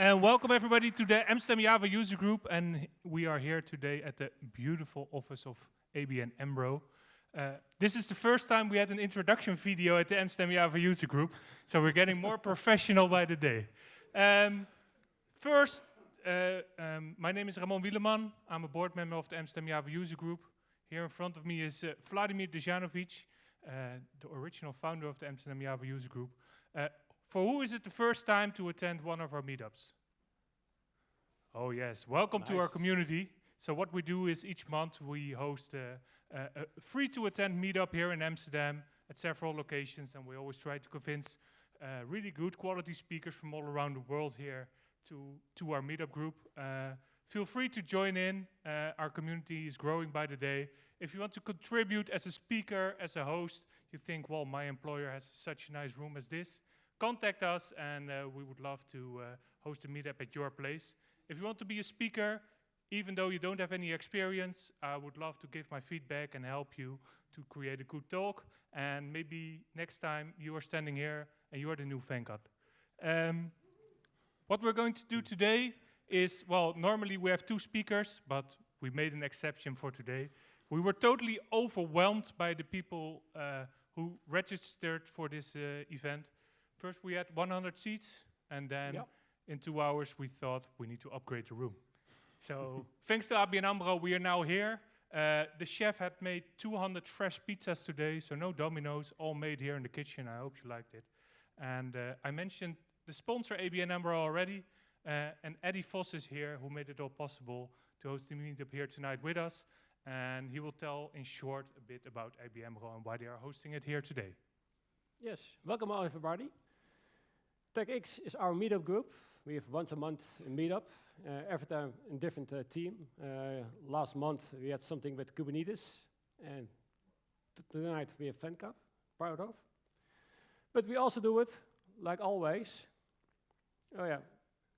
And welcome everybody to the Amsterdam Java user group. And we are here today at the beautiful office of ABN AMRO. This is the first time we had an introduction video at the Amsterdam Java user group. So we're getting more professional by the day. First, my name is Ramon Wieleman. I'm a board member of the Amsterdam Java user group. Here in front of me is Vladimir Dejanovic, the original founder of the Amsterdam Java user group. For who is it the first time to attend one of our meetups? Oh yes, welcome to our community. So what we do is each month we host a free to attend meetup here in Amsterdam at several locations, and we always try to convince really good quality speakers from all around the world here to our meetup group. Feel free to join in. Our community is growing by the day. If you want to contribute as a speaker, as a host, you think, well, my employer has such a nice room as this, contact us, and we would love to host a meetup at your place. If you want to be a speaker, even though you don't have any experience, I would love to give my feedback and help you to create a good talk. And maybe next time you are standing here and you are the new Venkat. What we're going to do today is, well, normally we have 2 speakers, but we made an exception for today. We were totally overwhelmed by the people who registered for this event. First we had 100 seats, and then in 2 hours we thought we need to upgrade the room. So thanks to ABN AMRO, we are now here. The chef had made 200 fresh pizzas today, so no Domino's, all made here in the kitchen. I hope you liked it. And I mentioned the sponsor ABN AMRO already, and Eddie Vos is here, who made it all possible to host the meetup here tonight with us. And he will tell in short a bit about ABN AMRO and why they are hosting it here today. Yes, welcome all everybody. TechX is our meetup group. We have once a month a meetup, every time in different team. Last month we had something with Kubernetes, and tonight we have Venkat, proud of. But we also do it, like always. Oh yeah,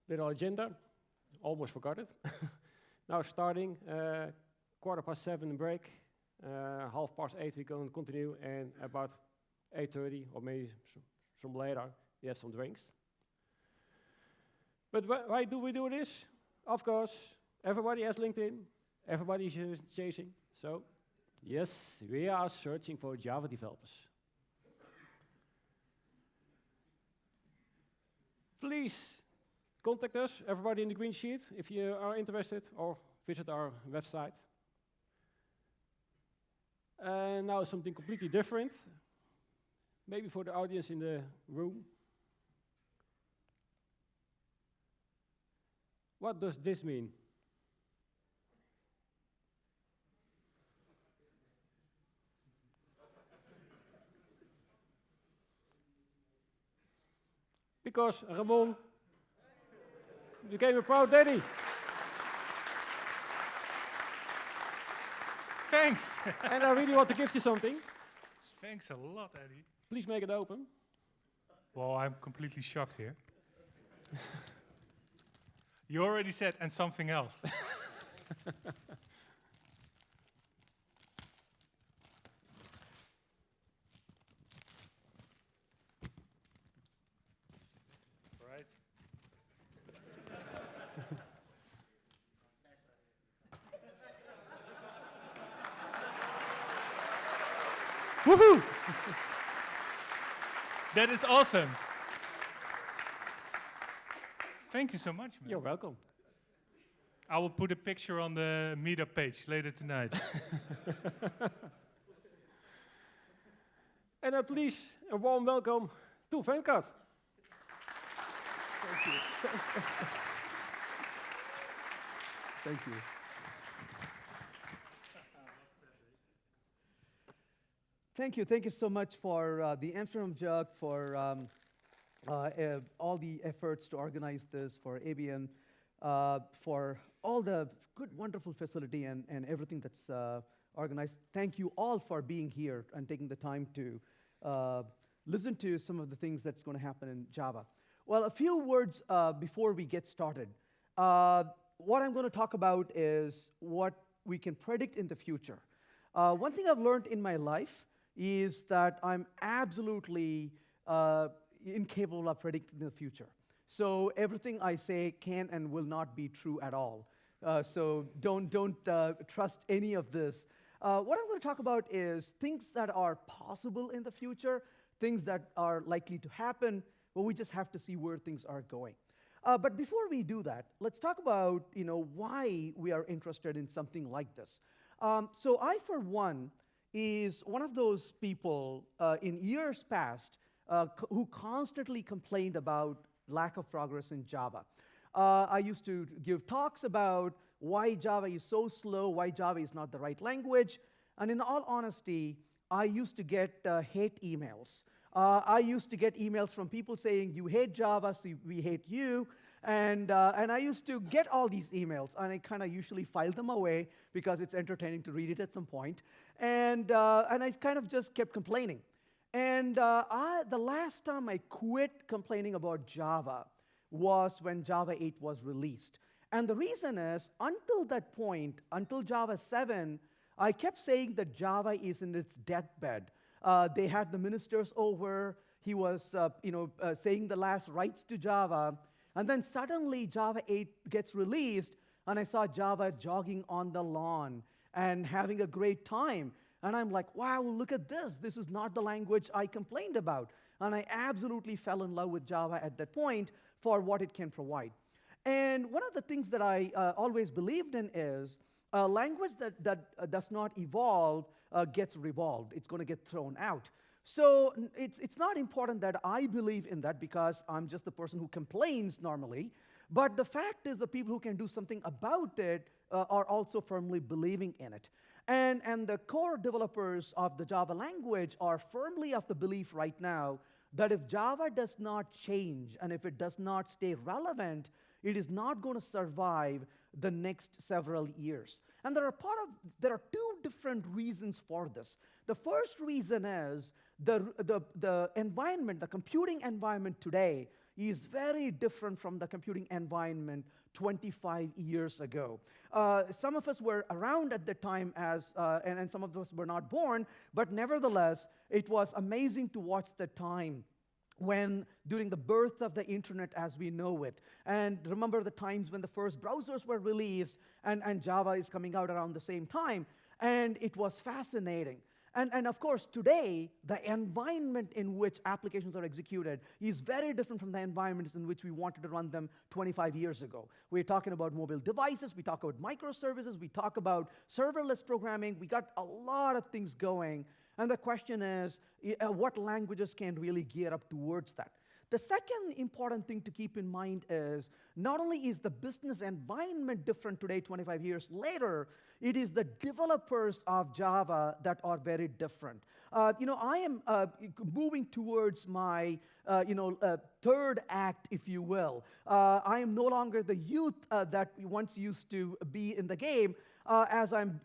little agenda, almost forgot it. Now starting, 7:15 break, 8:30 we going to continue, and about 8:30 or maybe some later, we have some drinks. But why do we do this? Of course, everybody has LinkedIn, everybody is chasing. So, yes, we are searching for Java developers. Please contact us, everybody in the green sheet, if you are interested, or visit our website. And now something completely different, maybe for the audience in the room. What does this mean? Because Ramon became a proud daddy. Thanks. And I really want to give you something. Thanks a lot, Eddie. Please make it open. Well, I'm completely shocked here. You already said, and something else. Right. Woohoo! That is awesome. Thank you so much, man. You're welcome. I will put a picture on the meetup page later tonight. And please, a warm welcome to Venkat. Thank you. Thank you. Thank you so much for the Amsterdam JUG, for all the efforts to organize this, for ABN, for all the good, wonderful facility and everything that's organized. Thank you all for being here and taking the time to listen to some of the things that's going to happen in Java. Well, a few words before we get started. What I'm going to talk about is what we can predict in the future. One thing I've learned in my life is that I'm absolutely incapable of predicting the future. So everything I say can and will not be true at all. So don't trust any of this. What I'm going to talk about is things that are possible in the future, things that are likely to happen, but we just have to see where things are going. But before we do that, let's talk about why we are interested in something like this. So I, for one, is one of those people in years past who constantly complained about lack of progress in Java. I used to give talks about why Java is so slow, why Java is not the right language, and in all honesty, I used to get hate emails. I used to get emails from people saying, you hate Java, so we hate you. And I used to get all these emails, and I kind of usually file them away because it's entertaining to read it at some point. And I kind of just kept complaining. And the last time I quit complaining about Java was when Java 8 was released. And the reason is, until that point, until Java 7, I kept saying that Java is in its deathbed. They had the ministers over. He was saying the last rites to Java. And then suddenly Java 8 gets released, and I saw Java jogging on the lawn and having a great time. And I'm like, wow, look at this. This is not the language I complained about. And I absolutely fell in love with Java at that point for what it can provide. And one of the things that I always believed in is a language that does not evolve gets revolved. It's going to get thrown out. So it's not important that I believe in that because I'm just the person who complains normally. But the fact is the people who can do something about it are also firmly believing in it. And the core developers of the Java language are firmly of the belief right now that if Java does not change and if it does not stay relevant, it is not going to survive the next several years. And there are two different reasons for this. The first reason is the environment, the computing environment today is very different from the computing environment 25 years ago. Some of us were around at the time and some of us were not born, but nevertheless, it was amazing to watch the time during the birth of the internet as we know it. And remember the times when the first browsers were released and Java is coming out around the same time. And it was fascinating. And of course, today, the environment in which applications are executed is very different from the environments in which we wanted to run them 25 years ago. We're talking about mobile devices, we talk about microservices, we talk about serverless programming, we got a lot of things going. And the question is, what languages can really gear up towards that? The second important thing to keep in mind is, not only is the business environment different today, 25 years later, it is the developers of Java that are very different. I am moving towards my third act, if you will. I am no longer the youth that once used to be in the game. As I'm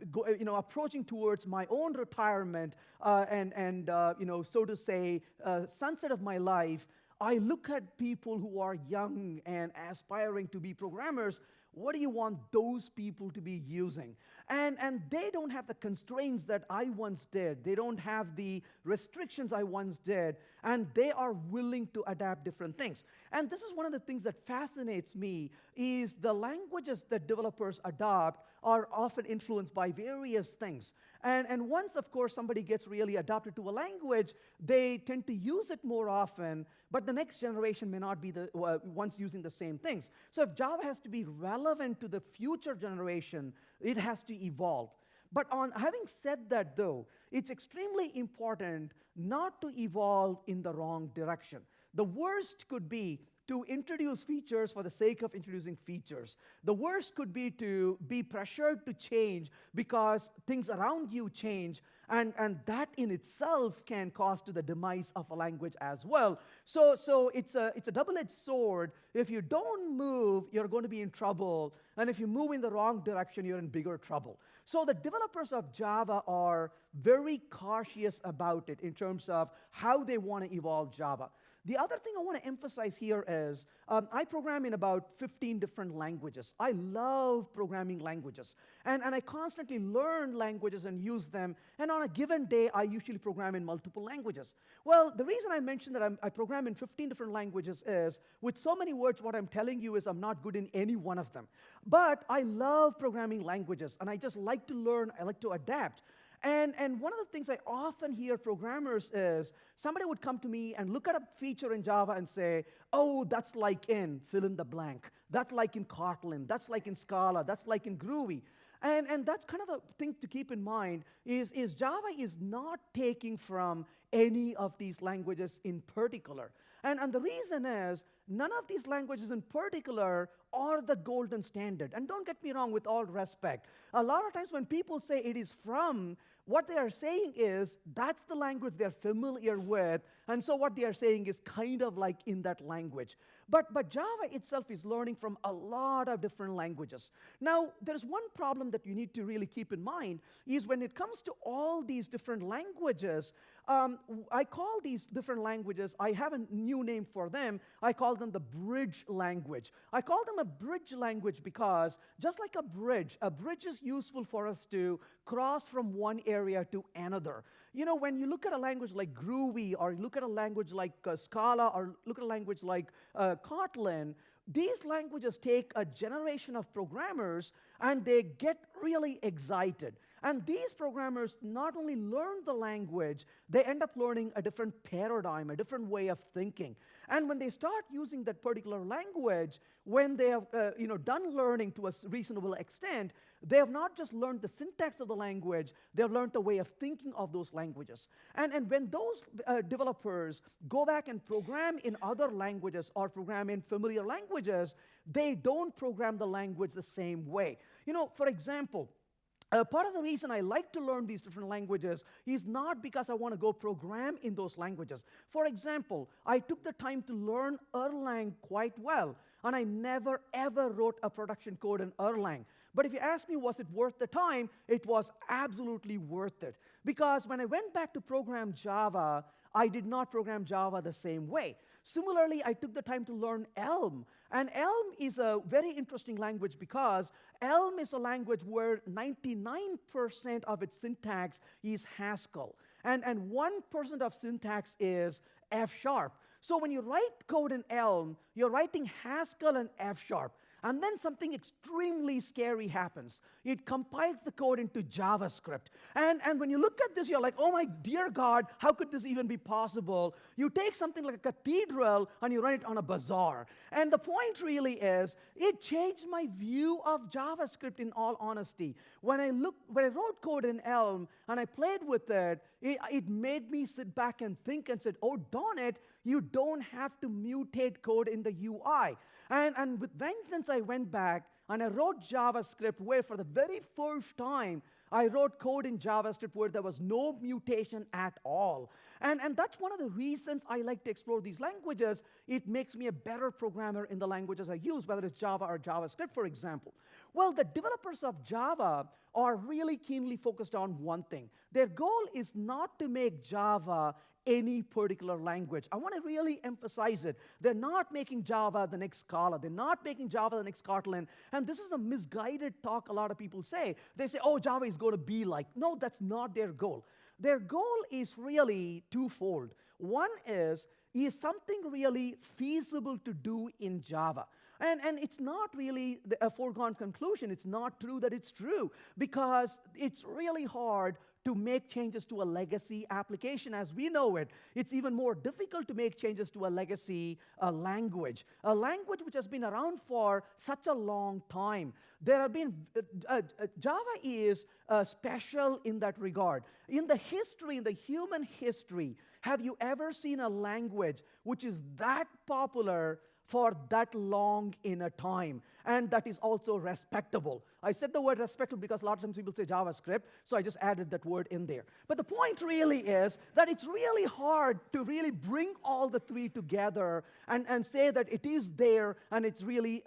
approaching towards my own retirement and so to say, sunset of my life, I look at people who are young and aspiring to be programmers. What do you want those people to be using? And they don't have the constraints that I once did. They don't have the restrictions I once did. And they are willing to adapt different things. And this is one of the things that fascinates me is the languages that developers adopt are often influenced by various things. And once, of course, somebody gets really adapted to a language, they tend to use it more often, but the next generation may not be the ones using the same things. So if Java has to be relevant to the future generation, it has to evolve. But having said that, though, it's extremely important not to evolve in the wrong direction. The worst could be to introduce features for the sake of introducing features. The worst could be to be pressured to change because things around you change, and that in itself can cause to the demise of a language as well. So it's a double-edged sword. If you don't move, you're going to be in trouble, and if you move in the wrong direction, you're in bigger trouble. So the developers of Java are very cautious about it in terms of how they want to evolve Java. The other thing I want to emphasize here is I program in about 15 different languages. I love programming languages. And I constantly learn languages and use them. And on a given day, I usually program in multiple languages. Well, the reason I mentioned that I program in 15 different languages is, with so many words, what I'm telling you is I'm not good in any one of them. But I love programming languages, and I just like to learn, I like to adapt. And one of the things I often hear programmers is, somebody would come to me and look at a feature in Java and say, oh, that's like in fill in the blank. That's like in Kotlin. That's like in Scala. That's like in Groovy. And that's kind of a thing to keep in mind, is Java is not taking from any of these languages in particular. And the reason is, none of these languages in particular are the golden standard. And don't get me wrong, with all respect. A lot of times when people say it is from, what they are saying is that's the language they're familiar with, and so what they are saying is kind of like in that language. But Java itself is learning from a lot of different languages. Now, there's one problem that you need to really keep in mind, is when it comes to all these different languages, I call these different languages, I have a new name for them, I call them the bridge language. I call them a bridge language because, just like a bridge is useful for us to cross from one area to another. You know, when you look at a language like Groovy, or you look at a language like Scala, or look at a language like Kotlin, these languages take a generation of programmers and they get really excited. And these programmers not only learn the language, they end up learning a different paradigm, a different way of thinking. And when they start using that particular language, when they have done learning to a reasonable extent, they have not just learned the syntax of the language, they have learned the way of thinking of those languages. And when those developers go back and program in other languages or program in familiar languages, they don't program the language the same way. You know, for example, part of the reason I like to learn these different languages is not because I want to go program in those languages. For example, I took the time to learn Erlang quite well, and I never ever wrote a production code in Erlang. But if you ask me, was it worth the time? It was absolutely worth it. Because when I went back to program Java, I did not program Java the same way. Similarly, I took the time to learn Elm. And Elm is a very interesting language because Elm is a language where 99% of its syntax is Haskell. And 1% of syntax is F#. So when you write code in Elm, you're writing Haskell and F#. And then something extremely scary happens. It compiles the code into JavaScript. And when you look at this, you're like, oh my dear God, how could this even be possible? You take something like a cathedral and you run it on a bazaar. And the point really is, it changed my view of JavaScript in all honesty. When I wrote code in Elm and I played with it, it made me sit back and think and said, oh, darn it, you don't have to mutate code in the UI. And with vengeance, I went back and I wrote JavaScript where for the very first time, I wrote code in JavaScript where there was no mutation at all. And that's one of the reasons I like to explore these languages. It makes me a better programmer in the languages I use, whether it's Java or JavaScript, for example. Well, the developers of Java are really keenly focused on one thing. Their goal is not to make Java any particular language. I want to really emphasize it. They're not making Java the next Scala. They're not making Java the next Kotlin. And this is a misguided talk a lot of people say. They say, oh, Java is going to be like. No, that's not their goal. Their goal is really twofold. One is something really feasible to do in Java? And it's not really a foregone conclusion. It's not true that it's true, because it's really hard to make changes to a legacy application as we know it. It's even more difficult to make changes to a legacy language which has been around for such a long time. There have been, Java is special in that regard. In the human history, have you ever seen a language which is that popular for that long in a time, and that is also respectable? I said the word respectful because a lot of times people say JavaScript, so I just added that word in there. But the point really is that it's really hard to really bring all the three together and say that it is there and it's really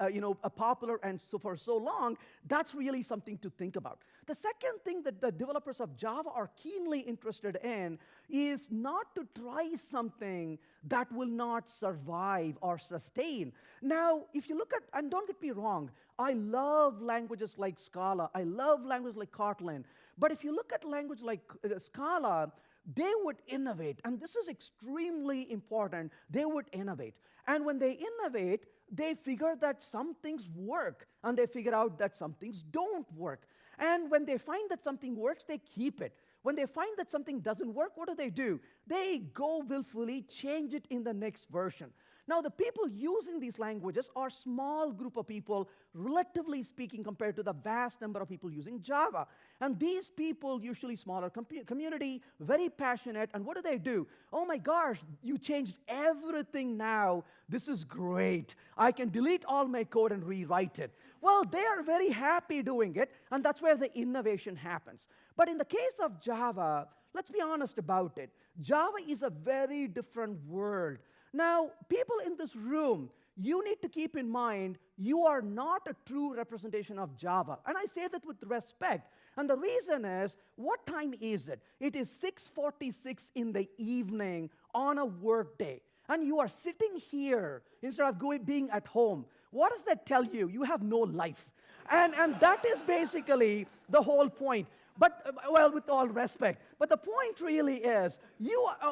popular and so for so long. That's really something to think about. The second thing that the developers of Java are keenly interested in is not to try something that will not survive or sustain. Now, if you look at, and don't get me wrong, I love languages like Scala, I love languages like Kotlin, but if you look at language like Scala, they would innovate, and this is extremely important. They would innovate. And when they innovate, they figure that some things work, and they figure out that some things don't work. And when they find that something works, they keep it. When they find that something doesn't work, what do? They go willfully change it in the next version. Now, the people using these languages are a small group of people, relatively speaking, compared to the vast number of people using Java. And these people, usually smaller community, very passionate, and what do? Oh my gosh, you changed everything now. This is great. I can delete all my code and rewrite it. Well, they are very happy doing it, and that's where the innovation happens. But in the case of Java, let's be honest about it. Java is a very different world. Now, people in this room, you need to keep in mind, you are not a true representation of Java. And I say that with respect. And the reason is, what time is it? It is 6:46 in the evening on a work day. And you are sitting here instead of being at home. What does that tell you? You have no life. And that is basically the whole point. But, well, with all respect, but the point really is,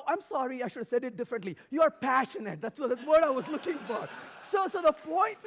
I'm sorry, I should have said it differently. You are passionate. That's the word I was looking for. So the point,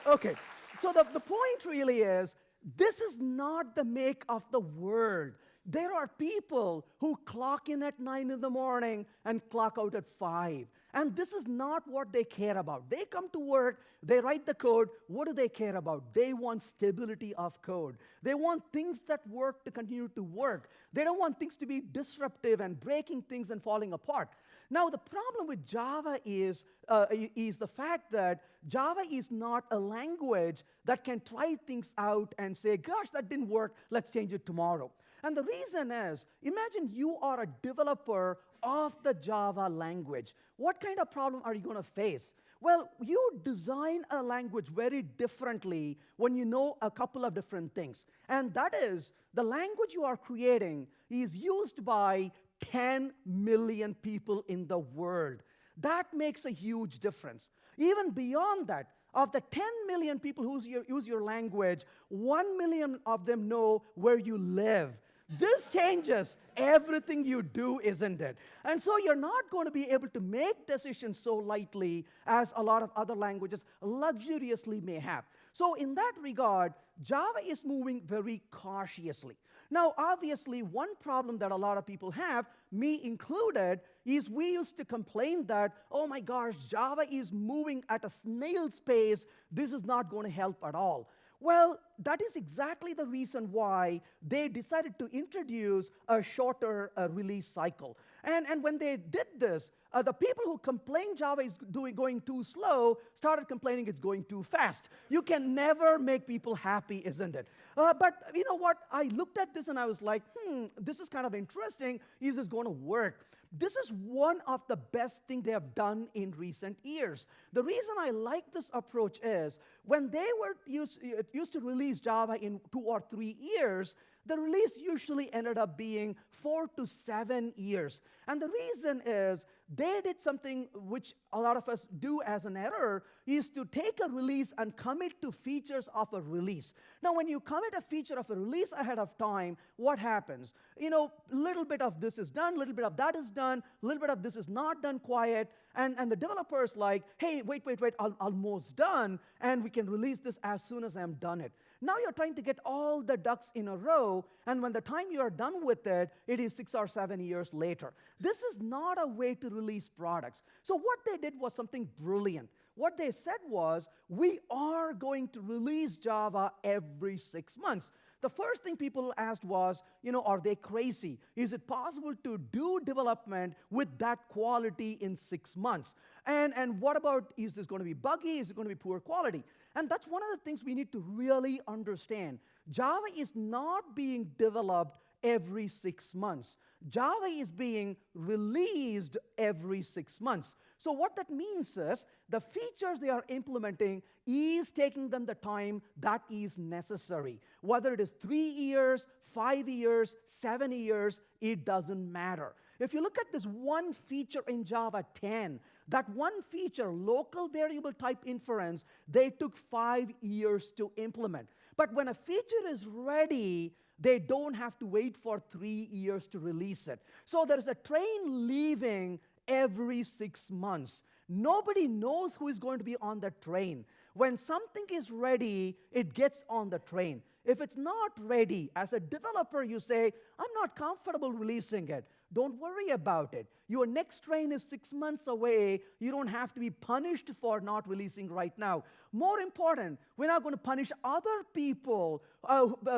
okay. So the point really is, this is not the make of the world. There are people who clock in at 9 in the morning and clock out at 5. And this is not what they care about. They come to work, they write the code. What do they care about? They want stability of code. They want things that work to continue to work. They don't want things to be disruptive and breaking things and falling apart. Now, the problem with Java is the fact that Java is not a language that can try things out and say, gosh, that didn't work, let's change it tomorrow. And the reason is, imagine you are a developer of the Java language. What kind of problem are you going to face? Well, you design a language very differently when you know a couple of different things. And that is, the language you are creating is used by 10 million people in the world. That makes a huge difference. Even beyond that, of the 10 million people who use your language, 1 million of them know where you live. This changes everything you do, isn't it? And so you're not going to be able to make decisions so lightly as a lot of other languages luxuriously may have. So in that regard, Java is moving very cautiously. Now, obviously, one problem that a lot of people have, me included, is we used to complain that, oh my gosh, Java is moving at a snail's pace. This is not going to help at all. Well, that is exactly the reason why they decided to introduce a shorter release cycle. And when they did this, the people who complain Java is going too slow started complaining it's going too fast. You can never make people happy, isn't it? But you know what? I looked at this and I was like, this is kind of interesting. Is this going to work? This is one of the best things they have done in recent years. The reason I like this approach is when they were used to release Java in 2 or 3 years, the release usually ended up being 4 to 7 years. And the reason is they did something which a lot of us do as an error, is to take a release and commit to features of a release. Now, when you commit a feature of a release ahead of time, what happens? You know, a little bit of this is done, a little bit of that is done, a little bit of this is not done quite, and the developer's like, hey, wait, I'm almost done, and we can release this as soon as I'm done it. Now you're trying to get all the ducks in a row, and when the time you are done with it, it is 6 or 7 years later. This is not a way to release products. So what they did was something brilliant. What they said was, we are going to release Java every 6 months. the first thing people asked was, are they crazy? Is it possible to do development with that quality in 6 months? And what about, is this going to be buggy? Is it going to be poor quality? And that's one of the things we need to really understand. Java is not being developed every 6 months. Java is being released every 6 months. So what that means is the features they are implementing is taking them the time that is necessary. Whether it is 3 years, 5 years, 7 years, it doesn't matter. If you look at this one feature in Java 10, that one feature, local variable type inference, they took 5 years to implement. But when a feature is ready, they don't have to wait for 3 years to release it. So there's a train leaving every 6 months. Nobody knows who is going to be on the train. When something is ready, it gets on the train. If it's not ready, as a developer, you say, I'm not comfortable releasing it. Don't worry about it. Your next train is 6 months away. You don't have to be punished for not releasing right now. More important, we're not going to punish other people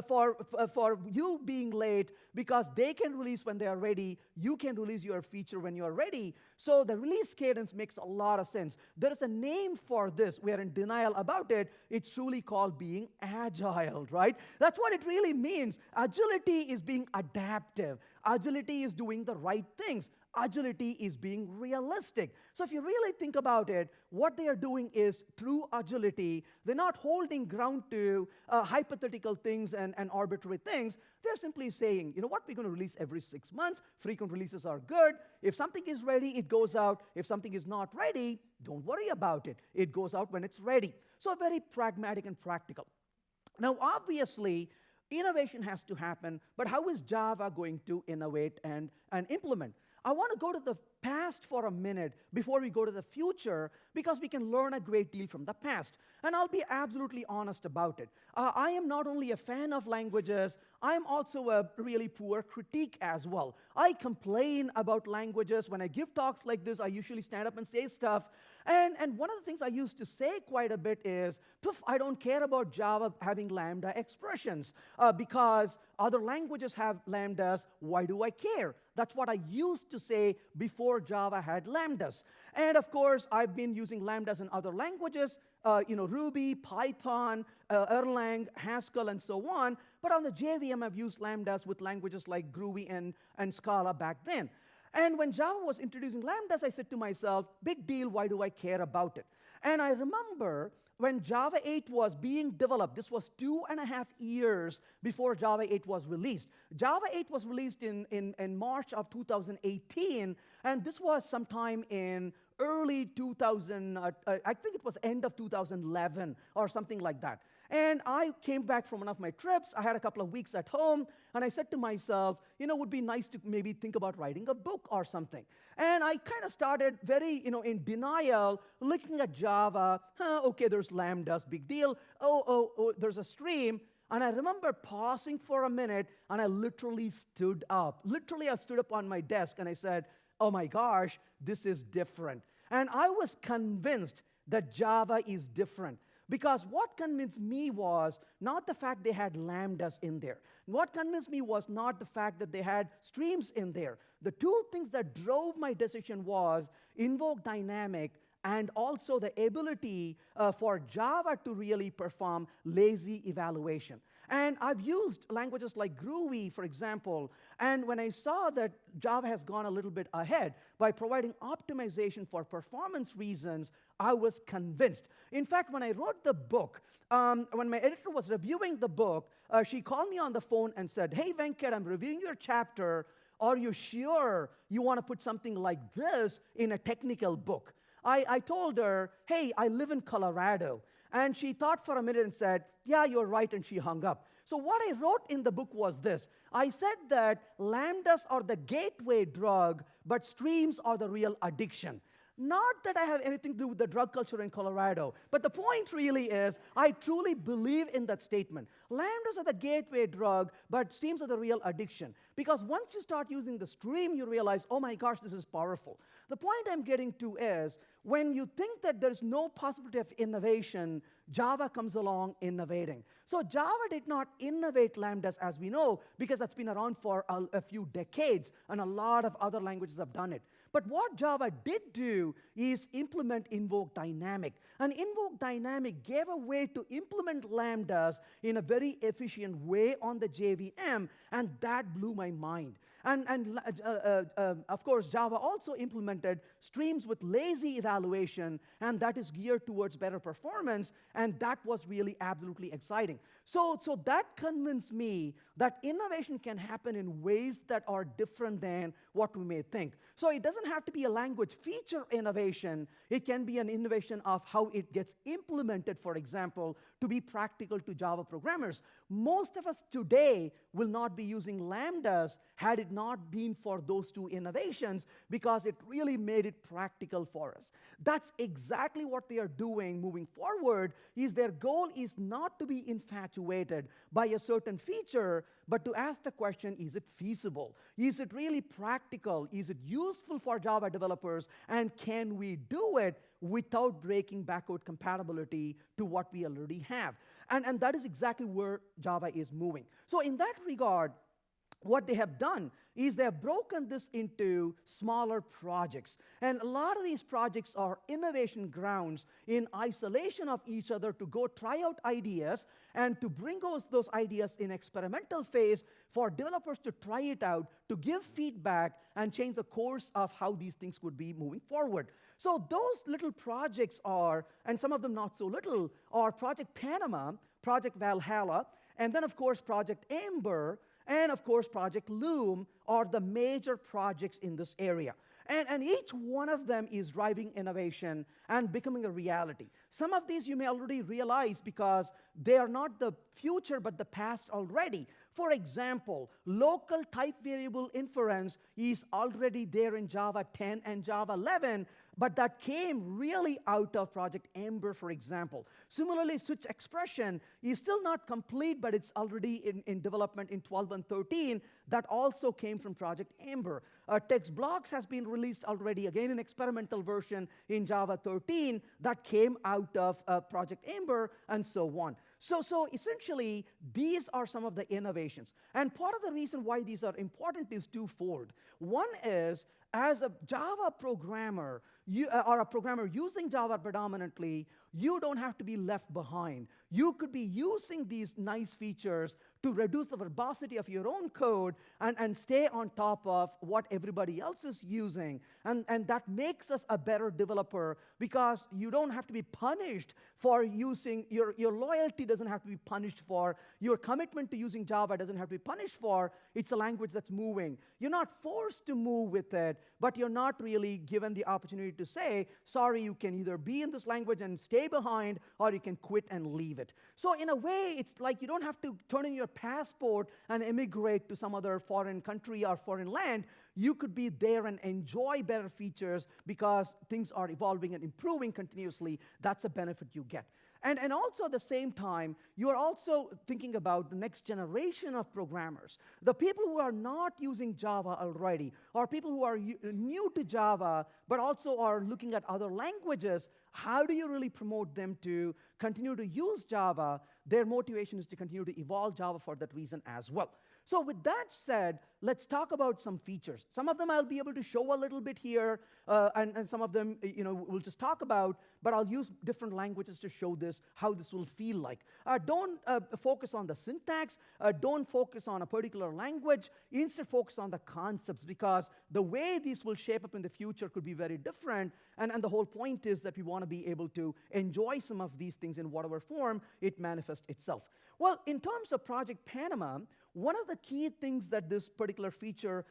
for you being late because they can release when they are ready. You can release your feature when you are ready. So the release cadence makes a lot of sense. There is a name for this. We are in denial about it. It's truly called being agile, right? That's what it really means. Agility is being adaptive. Agility is doing the right things. Agility is being realistic. So if you really think about it, what they are doing is, through agility, they're not holding ground to hypothetical things and arbitrary things. They're simply saying, you know what, we're going to release every 6 months. Frequent releases are good. If something is ready, it goes out. If something is not ready, don't worry about it. It goes out when it's ready. So very pragmatic and practical. Now, obviously, innovation has to happen, but how is Java going to innovate and implement? I want to go to the past for a minute before we go to the future, because we can learn a great deal from the past. And I'll be absolutely honest about it. I am not only a fan of languages, I'm also a really poor critique as well. I complain about languages. When I give talks like this, I usually stand up and say stuff. And one of the things I used to say quite a bit is, poof, I don't care about Java having lambda expressions because other languages have lambdas. Why do I care? That's what I used to say before Java had lambdas. And of course, I've been using lambdas in other languages, Ruby, Python, Erlang, Haskell, and so on. But on the JVM, I've used lambdas with languages like Groovy and Scala back then. And when Java was introducing lambdas, I said to myself, big deal, why do I care about it? And I remember when Java 8 was being developed, this was 2.5 years before Java 8 was released. Java 8 was released in March of 2018, and this was sometime in early 2000, I think it was end of 2011 or something like that. And I came back from one of my trips. I had a couple of weeks at home, and I said to myself, it would be nice to maybe think about writing a book or something. And I kind of started very, in denial, looking at Java. Okay, there's lambdas, big deal. Oh, there's a stream. And I remember pausing for a minute, and I literally stood up. Literally, I stood up on my desk, and I said, oh my gosh, this is different. And I was convinced that Java is different. Because what convinced me was not the fact they had lambdas in there. What convinced me was not the fact that they had streams in there. The two things that drove my decision was invoke dynamic and also the ability for Java to really perform lazy evaluation. And I've used languages like Groovy, for example, and when I saw that Java has gone a little bit ahead by providing optimization for performance reasons, I was convinced. In fact, when I wrote the book, when my editor was reviewing the book, she called me on the phone and said, hey, Venkat, I'm reviewing your chapter. Are you sure you want to put something like this in a technical book? I told her, hey, I live in Colorado. And she thought for a minute and said, yeah, you're right, and she hung up. So what I wrote in the book was this. I said that lambdas are the gateway drug, but streams are the real addiction. Not that I have anything to do with the drug culture in Colorado, but the point really is I truly believe in that statement. Lambdas are the gateway drug, but streams are the real addiction. Because once you start using the stream, you realize, oh my gosh, this is powerful. The point I'm getting to is, when you think that there's no possibility of innovation, Java comes along innovating. So Java did not innovate lambdas, as we know, because that's been around for a few decades, and a lot of other languages have done it. But what Java did do is implement invoke dynamic. And invoke dynamic gave a way to implement lambdas in a very efficient way on the JVM, and that blew my mind. And of course, Java also implemented streams with lazy evaluation, and that is geared towards better performance, and that was really absolutely exciting. So that convinced me that innovation can happen in ways that are different than what we may think. So it doesn't have to be a language feature innovation. It can be an innovation of how it gets implemented, for example, to be practical to Java programmers. Most of us today will not be using lambdas had it not been for those two innovations, because it really made it practical for us. That's exactly what they are doing moving forward. Is their goal is not to be infatuated by a certain feature, but to ask the question, is it feasible? Is it really practical? Is it useful for Java developers? And can we do it without breaking backward compatibility to what we already have? And that is exactly where Java is moving. So in that regard, what they have done is they have broken this into smaller projects. And a lot of these projects are innovation grounds in isolation of each other to go try out ideas and to bring those ideas in experimental phase for developers to try it out, to give feedback and change the course of how these things would be moving forward. So those little projects are, and some of them not so little, are Project Panama, Project Valhalla, and then of course Project Amber, and of course, Project Loom are the major projects in this area. And each one of them is driving innovation and becoming a reality. Some of these you may already realize because they are not the future, but the past already. For example, local type variable inference is already there in Java 10 and Java 11, but that came really out of Project Amber, for example. Similarly, switch expression is still not complete, but it's already in development in 12 and 13. That also came from Project Amber. Text blocks has been released already, again an experimental version in Java 13 that came out of Project Amber, and so on. So essentially, these are some of the innovations. And part of the reason why these are important is twofold. One is, as a Java programmer, or a programmer using Java predominantly, you don't have to be left behind. You could be using these nice features to reduce the verbosity of your own code and stay on top of what everybody else is using. And that makes us a better developer because you don't have to be punished for using, your loyalty doesn't have to be punished for, your commitment to using Java doesn't have to be punished for. It's a language that's moving. You're not forced to move with it, but you're not really given the opportunity to say, sorry, you can either be in this language and stay behind, or you can quit and leave it. So in a way, it's like you don't have to turn in your passport and immigrate to some other foreign country or foreign land. You could be there and enjoy better features because things are evolving and improving continuously. That's a benefit you get. And also at the same time, you are also thinking about the next generation of programmers. The people who are not using Java already, or people who are new to Java, but also are looking at other languages, how do you really promote them to continue to use Java? Their motivation is to continue to evolve Java for that reason as well. So with that said, let's talk about some features. Some of them I'll be able to show a little bit here, and some of them we'll just talk about, but I'll use different languages to show this, how this will feel like. Don't focus on the syntax, don't focus on a particular language, instead focus on the concepts, because the way these will shape up in the future could be very different, and the whole point is that we want to be able to enjoy some of these things in whatever form it manifests itself. Well, in terms of Project Panama, one of the key things that this particular feature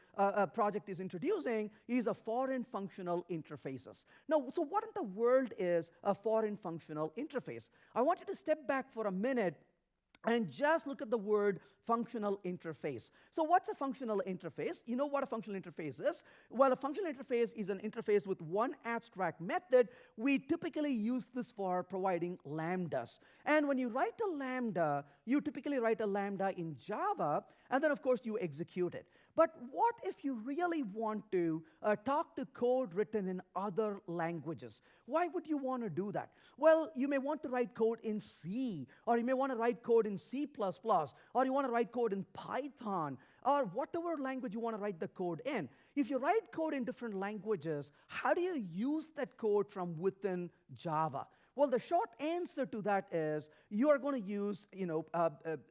project is introducing is a foreign functional interfaces. Now, so what in the world is a foreign functional interface? I want you to step back for a minute and just look at the word functional interface. So what's a functional interface? You know what a functional interface is? Well, a functional interface is an interface with one abstract method. We typically use this for providing lambdas. And when you write a lambda, you typically write a lambda in Java, and then of course you execute it. But what if you really want to talk to code written in other languages? Why would you want to do that? Well, you may want to write code in C, or you may want to write code in C++, or you want to write code in Python, or whatever language you want to write the code in. If you write code in different languages, how do you use that code from within Java? Well, the short answer to that is you are going to use,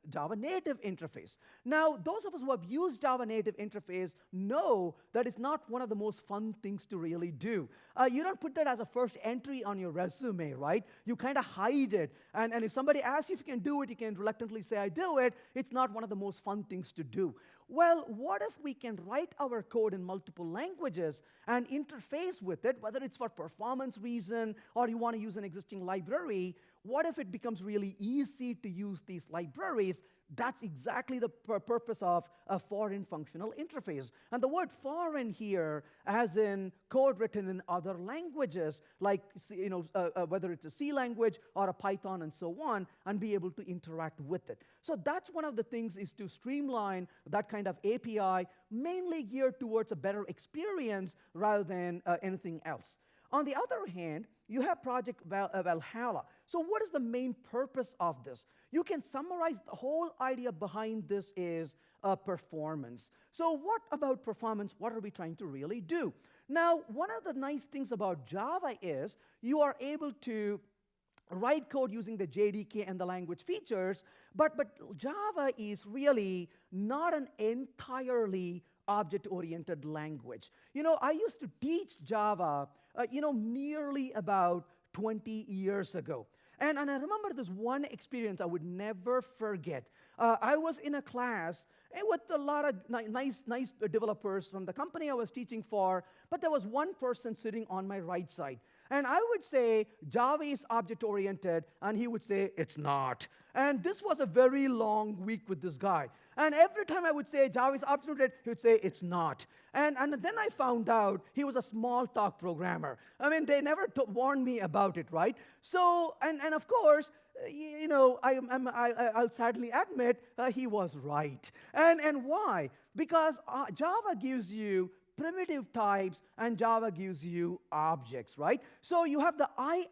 Java native interface. Now, those of us who have used Java native interface know that it's not one of the most fun things to really do. You don't put that as a first entry on your resume, right? You kind of hide it. And if somebody asks you if you can do it, you can reluctantly say, I do it. It's not one of the most fun things to do. Well, what if we can write our code in multiple languages and interface with it, whether it's for performance reason or you want to use an existing library? What if it becomes really easy to use these libraries? That's exactly the purpose of a foreign functional interface. And the word foreign here, as in code written in other languages, like whether it's a C language or a Python and so on, and be able to interact with it. So that's one of the things, is to streamline that kind of API, mainly geared towards a better experience rather than anything else. On the other hand, you have Project Valhalla. So what is the main purpose of this? You can summarize the whole idea behind this is performance. So what about performance? What are we trying to really do? Now, one of the nice things about Java is you are able to write code using the JDK and the language features, but Java is really not an entirely object-oriented language. I used to teach Java nearly about 20 years ago. And I remember this one experience I would never forget. I was in a class with a lot of nice developers from the company I was teaching for, but there was one person sitting on my right side. And I would say, Java is object-oriented, and he would say, it's not. And this was a very long week with this guy. And every time I would say, Java is object-oriented, he would say, it's not. And then I found out he was a small talk programmer. I mean, they never warned me about it, right? So, and of course, I'll sadly admit he was right. And why? Because Java gives you primitive types, and Java gives you objects, right? So you have the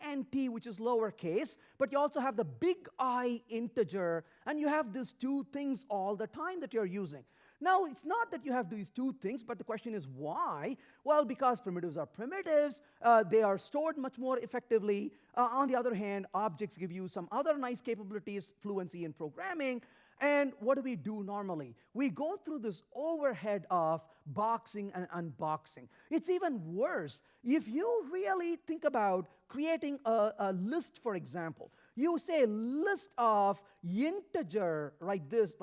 int, which is lowercase, but you also have the big I integer, and you have these two things all the time that you're using. Now, it's not that you have these two things, but the question is why? Well, because primitives are primitives. They are stored much more effectively. On the other hand, objects give you some other nice capabilities, fluency in programming. And what do we do normally? We go through this overhead of boxing and unboxing. It's even worse. If you really think about creating a list, for example, you say list of integer like this,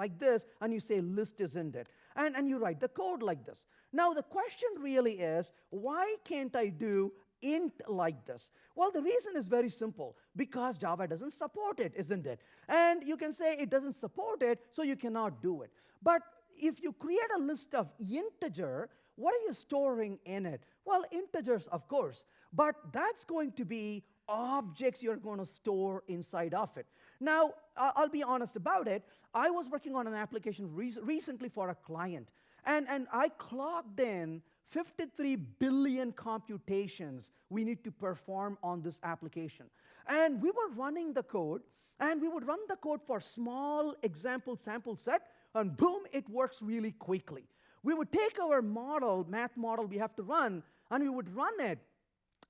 and you say list is in it. And you write the code like this. Now, the question really is, why can't I do int like this? Well, the reason is very simple, because Java doesn't support it, isn't it? And you can say it doesn't support it, so you cannot do it. But if you create a list of integer, what are you storing in it? Well, integers, of course, but that's going to be objects you're going to store inside of it. Now, I'll be honest about it. I was working on an application recently for a client, and I clocked in 53 billion computations we need to perform on this application. And we were running the code, and we would run the code for small example sample set, and boom, it works really quickly. We would take our model, math model we have to run, and we would run it,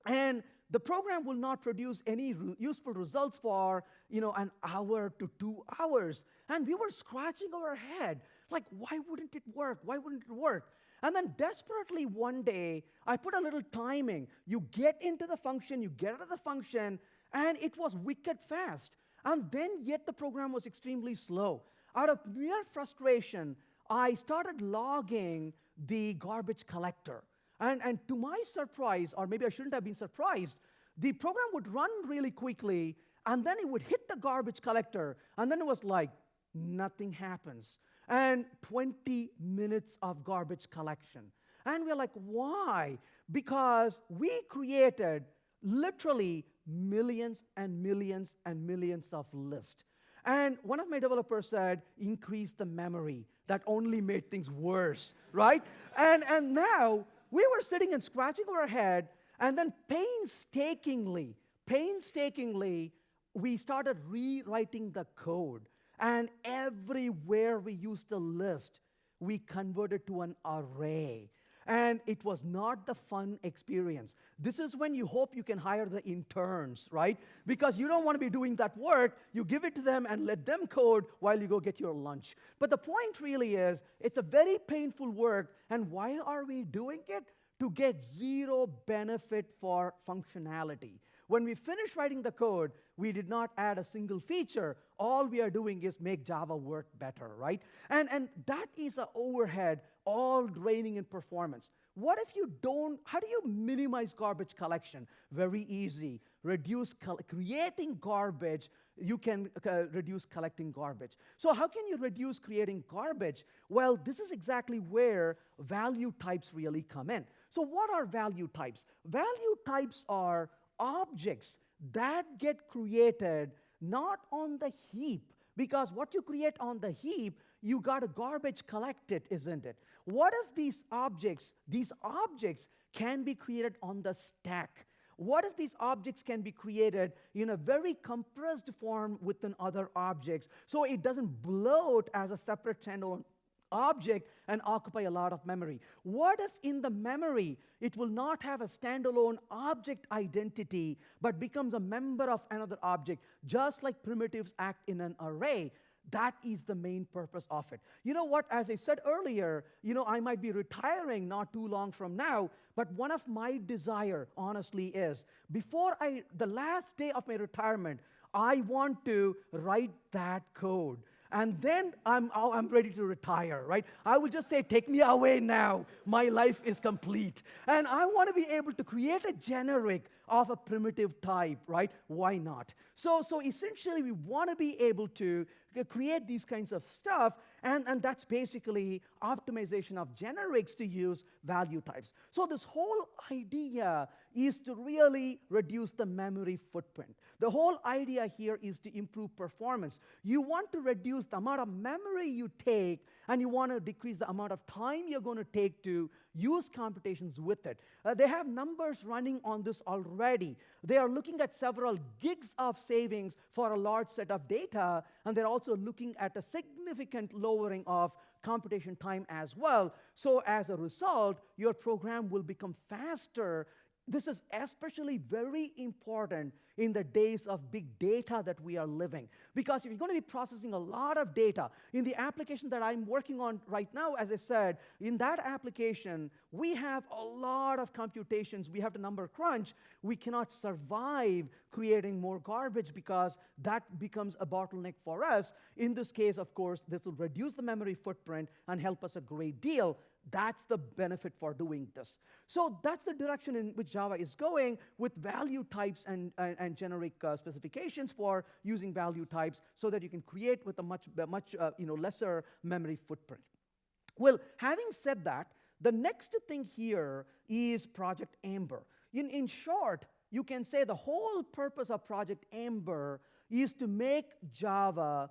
and the program will not produce any useful results for, an hour to 2 hours. And we were scratching our head, like, why wouldn't it work? Why wouldn't it work? And then desperately one day, I put a little timing. You get into the function, you get out of the function, and it was wicked fast. And then yet the program was extremely slow. Out of mere frustration, I started logging the garbage collector. And to my surprise, or maybe I shouldn't have been surprised, the program would run really quickly, and then it would hit the garbage collector, and then it was like, nothing happens. And 20 minutes of garbage collection. And we're like, why? Because we created literally millions and millions and millions of lists. And one of my developers said, increase the memory. That only made things worse, right? And now we were sitting and scratching our head, and then painstakingly, we started rewriting the code. And everywhere we used a list, we converted to an array. And it was not the fun experience. This is when you hope you can hire the interns, right? Because you don't want to be doing that work. You give it to them and let them code while you go get your lunch. But the point really is, it's a very painful work. And why are we doing it? To get zero benefit for functionality. When we finished writing the code, we did not add a single feature. All we are doing is make Java work better, right? And that is an overhead, all draining in performance. What if you don't, how do you minimize garbage collection? Very easy. Creating garbage, you can reduce collecting garbage. So how can you reduce creating garbage? Well, this is exactly where value types really come in. So what are value types? Value types are objects that get created not on the heap, because what you create on the heap, you got a garbage collected, isn't it? What if these objects can be created on the stack? What if these objects can be created in a very compressed form within other objects, so it doesn't bloat as a separate standalone object and occupy a lot of memory? What if in the memory, it will not have a standalone object identity, but becomes a member of another object, just like primitives act in an array? That is the main purpose of it. You know what, as I said earlier, I might be retiring not too long from now, but one of my desire, honestly, is before the last day of my retirement, I want to write that code. And then I'm ready to retire, right? I will just say, take me away now. My life is complete. And I want to be able to create a generic of a primitive type, right? Why not? So essentially, we want to be able to create these kinds of stuff, and that's basically optimization of generics to use value types. So this whole idea is to really reduce the memory footprint. The whole idea here is to improve performance. You want to reduce the amount of memory you take, and you want to decrease the amount of time you're going to take to use computations with it. They have numbers running on this already. They are looking at several gigs of savings for a large set of data, and they're also looking at a significant lowering of computation time as well. So as a result, your program will become faster. This is especially very important in the days of big data that we are living. Because if you're going to be processing a lot of data, in the application that I'm working on right now, as I said, in that application, we have a lot of computations. We have to number crunch. We cannot survive creating more garbage because that becomes a bottleneck for us. In this case, of course, this will reduce the memory footprint and help us a great deal. That's the benefit for doing this. So that's the direction in which Java is going, with value types and generic specifications for using value types, so that you can create with a much lesser memory footprint. Well, having said that, the next thing here is Project Amber. In short, you can say the whole purpose of Project Amber is to make Java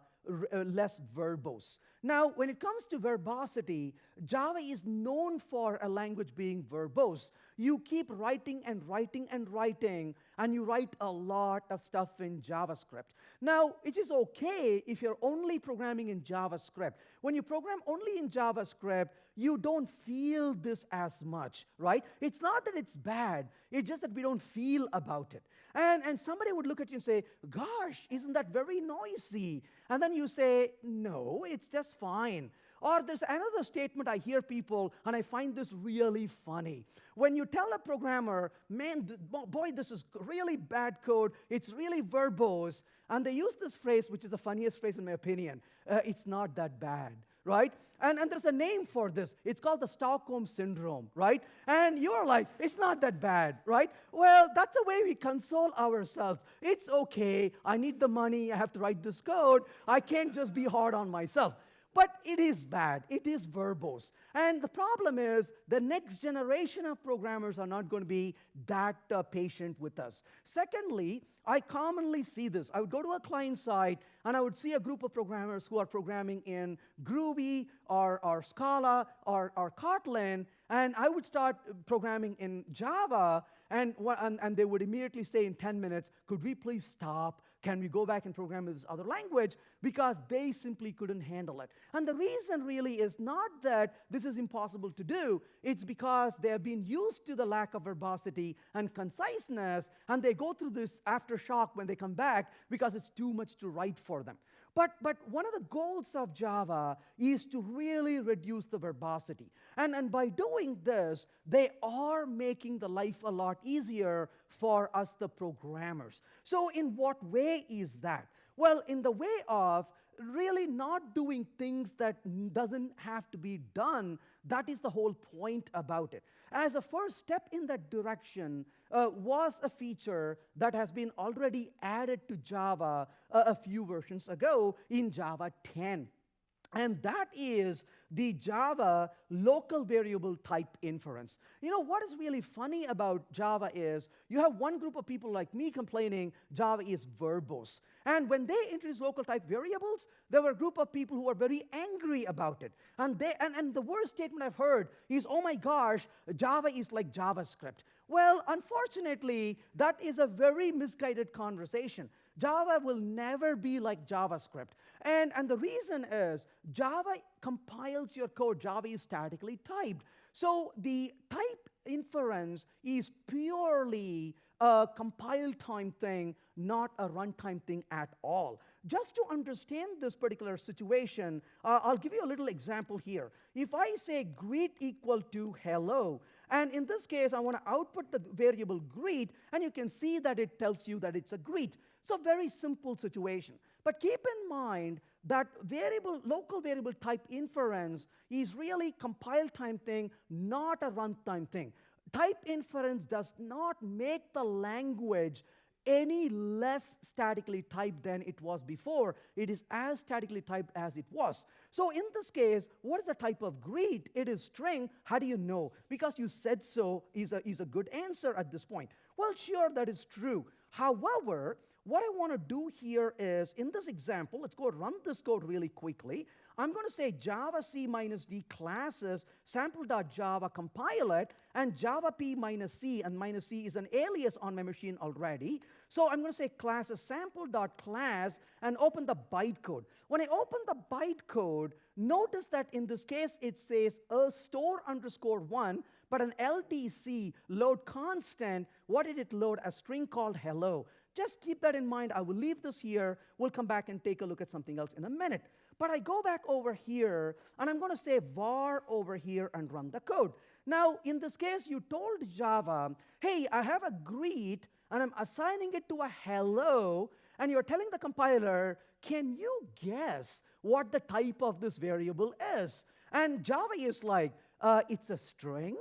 less verbose. Now, when it comes to verbosity, Java is known for a language being verbose. You keep writing and writing and writing, and you write a lot of stuff in JavaScript. Now, it is okay if you're only programming in JavaScript. When you program only in JavaScript, you don't feel this as much, right? It's not that it's bad, it's just that we don't feel about it. And somebody would look at you and say, gosh, isn't that very noisy? And then you say, no, it's just fine. Or there's another statement I hear people, and I find this really funny. When you tell a programmer, man, boy, this is really bad code, it's really verbose, and they use this phrase, which is the funniest phrase in my opinion, it's not that bad, right? And there's a name for this. It's called the Stockholm Syndrome, right? And you're like, it's not that bad, right? Well, that's the way we console ourselves. It's okay. I need the money. I have to write this code. I can't just be hard on myself. But it is bad. It is verbose. And the problem is the next generation of programmers are not going to be that patient with us. Secondly, I commonly see this. I would go to a client side, and I would see a group of programmers who are programming in Groovy or Scala or Kotlin, and I would start programming in Java, and they would immediately say in 10 minutes, could we please stop? Can we go back and program in this other language? Because they simply couldn't handle it. And the reason really is not that this is impossible to do. It's because they have been used to the lack of verbosity and conciseness, and they go through this aftershock when they come back because it's too much to write for them. But one of the goals of Java is to really reduce the verbosity. And by doing this, they are making the life a lot easier for us, the programmers. So in what way is that? Well, in the way of really not doing things that doesn't have to be done. That is the whole point about it. As a first step in that direction was a feature that has been already added to Java a few versions ago in Java 10. And that is the Java local variable type inference. You know, what is really funny about Java is you have one group of people like me complaining Java is verbose. And when they introduced local type variables, there were a group of people who were very angry about it. And the worst statement I've heard is, oh my gosh, Java is like JavaScript. Well, unfortunately, that is a very misguided conversation. Java will never be like JavaScript. And the reason is Java compiles your code. Java is statically typed. So the type inference is purely a compile time thing, not a runtime thing at all. Just to understand this particular situation, I'll give you a little example here. If I say greet equal to hello, and in this case, I want to output the variable greet, and you can see that it tells you that it's a greet. So very simple situation. But keep in mind that local variable type inference is really compile time thing, not a runtime thing. Type inference does not make the language any less statically typed than it was before. It is as statically typed as it was. So in this case, what is the type of greet? It is string. How do you know? Because you said so is a good answer at this point. Well, sure, that is true. However, what I want to do here is, in this example, let's go run this code really quickly. I'm going to say java c minus d classes sample.java, compile it, and java p minus c, and minus c is an alias on my machine already. So I'm going to say classes sample.class and open the bytecode. When I open the bytecode, notice that in this case it says a store underscore 1, but an LDC load constant. What did it load? A string called hello. Just keep that in mind. I will leave this here. We'll come back and take a look at something else in a minute. But I go back over here, and I'm going to say var over here and run the code. Now, in this case, you told Java, hey, I have a greet, and I'm assigning it to a hello, and you're telling the compiler, can you guess what the type of this variable is? And Java is like, it's a string?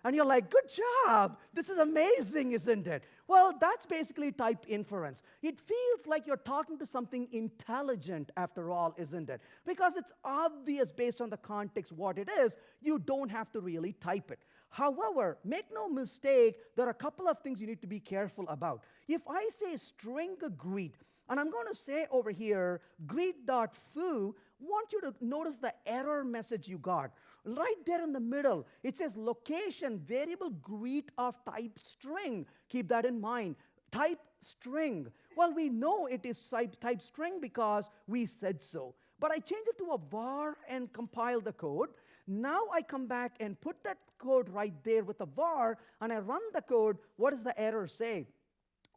And you're like, good job. This is amazing, isn't it? Well, that's basically type inference. It feels like you're talking to something intelligent after all, isn't it? Because it's obvious based on the context what it is. You don't have to really type it. However, make no mistake, there are a couple of things you need to be careful about. If I say string greet, and I'm going to say over here, greet.foo, want you to notice the error message you got. Right there in the middle, it says location variable greet of type string. Keep that in mind. Type string. Well, we know it is type string because we said so. But I changed it to a var and compile the code. Now I come back and put that code right there with a var, and I run the code. What does the error say?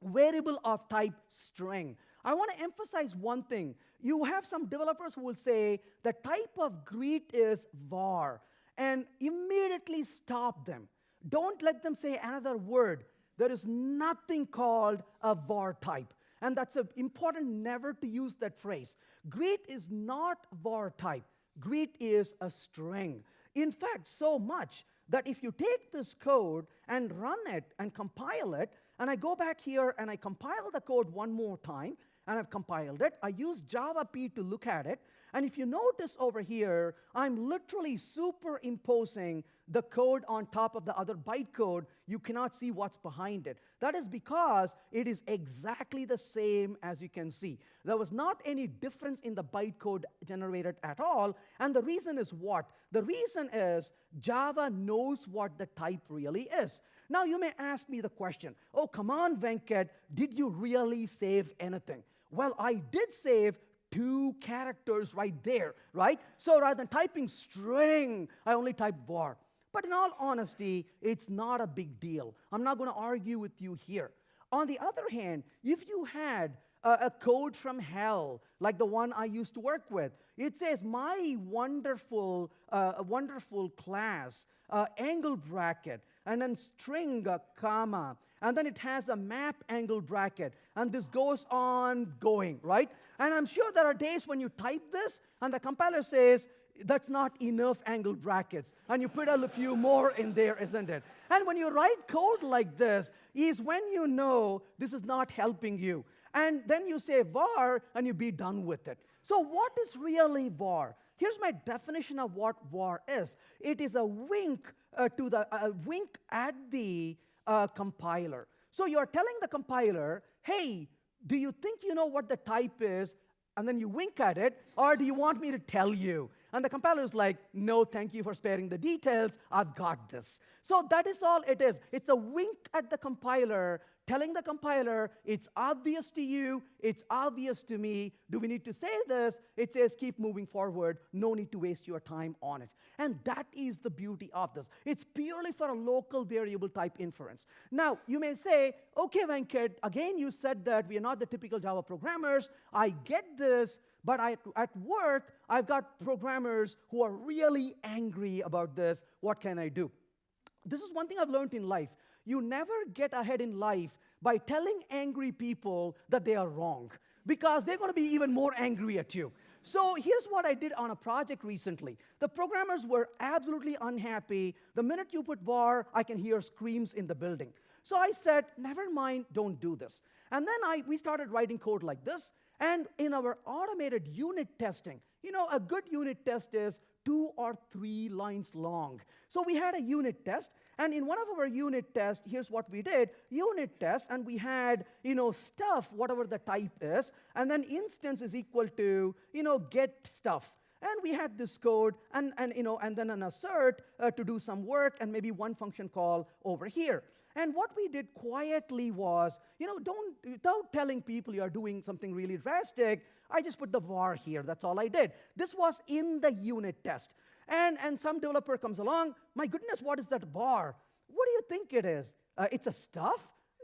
Variable of type string. I want to emphasize one thing. You have some developers who will say the type of greet is var, and immediately stop them. Don't let them say another word. There is nothing called a var type. And that's important never to use that phrase. Greet is not var type. Greet is a string. In fact, so much that if you take this code and run it and compile it, and I go back here and I compile the code one more time, and I've compiled it, I use java.p to look at it, and if you notice over here, I'm literally superimposing the code on top of the other bytecode. You cannot see what's behind it. That is because it is exactly the same as you can see. There was not any difference in the bytecode generated at all, and the reason is what? The reason is Java knows what the type really is. Now you may ask me the question, oh, come on, Venkat, did you really save anything? Well, I did save 2 characters right there, right? So rather than typing string, I only typed var. But in all honesty, it's not a big deal. I'm not going to argue with you here. On the other hand, if you had a code from hell, like the one I used to work with, it says, my wonderful class, angle bracket, and then string, comma, and then it has a map angle bracket, and this goes on going, right? And I'm sure there are days when you type this, and the compiler says, that's not enough angle brackets, and you put a few more in there, isn't it? And when you write code like this, is when you know this is not helping you. And then you say var, and you be done with it. So what is really var? Here's my definition of what var is. It is a wink wink at the compiler. So you're telling the compiler, hey, do you think you know what the type is? And then you wink at it, or do you want me to tell you? And the compiler is like, no, thank you for sparing the details. I've got this. So that is all it is. It's a wink at the compiler, telling the compiler, it's obvious to you, it's obvious to me. Do we need to say this? It says, keep moving forward. No need to waste your time on it. And that is the beauty of this. It's purely for a local variable type inference. Now, you may say, okay, Venkat, again, you said that we are not the typical Java programmers. I get this. But at work, I've got programmers who are really angry about this. What can I do? This is one thing I've learned in life. You never get ahead in life by telling angry people that they are wrong, because they're going to be even more angry at you. So here's what I did on a project recently. The programmers were absolutely unhappy. The minute you put var, I can hear screams in the building. So I said, never mind, don't do this. And then we started writing code like this. And in our automated unit testing, you know, a good unit test is 2 or 3 lines long. So we had a unit test, and in one of our unit tests, here's what we did. Unit test, and we had, you know, stuff, whatever the type is, and then instance is equal to, you know, get stuff. And we had this code, and then an assert to do some work, and maybe one function call over here. And what we did quietly was, you know, without telling people you're doing something really drastic, I just put the var here. That's all I did. This was in the unit test. And some developer comes along, my goodness, what is that var? What do you think it is? It's a stuff?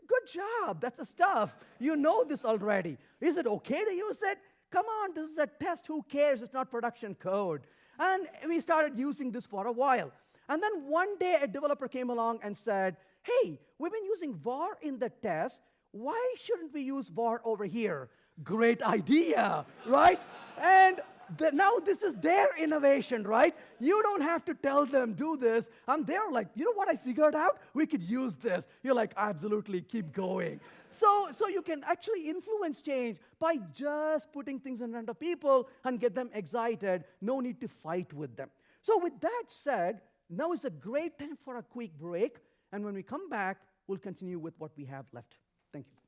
Good job, that's a stuff. You know this already. Is it okay to use it? Come on, this is a test, who cares? It's not production code. And we started using this for a while. And then one day a developer came along and said, hey, we've been using var in the test. Why shouldn't we use var over here? Great idea, right? And now this is their innovation, right? You don't have to tell them, do this. And they're like, you know what I figured out? We could use this. You're like, absolutely, keep going. So you can actually influence change by just putting things in front of people and get them excited. No need to fight with them. So with that said, now is a great time for a quick break. And when we come back, we'll continue with what we have left. Thank you.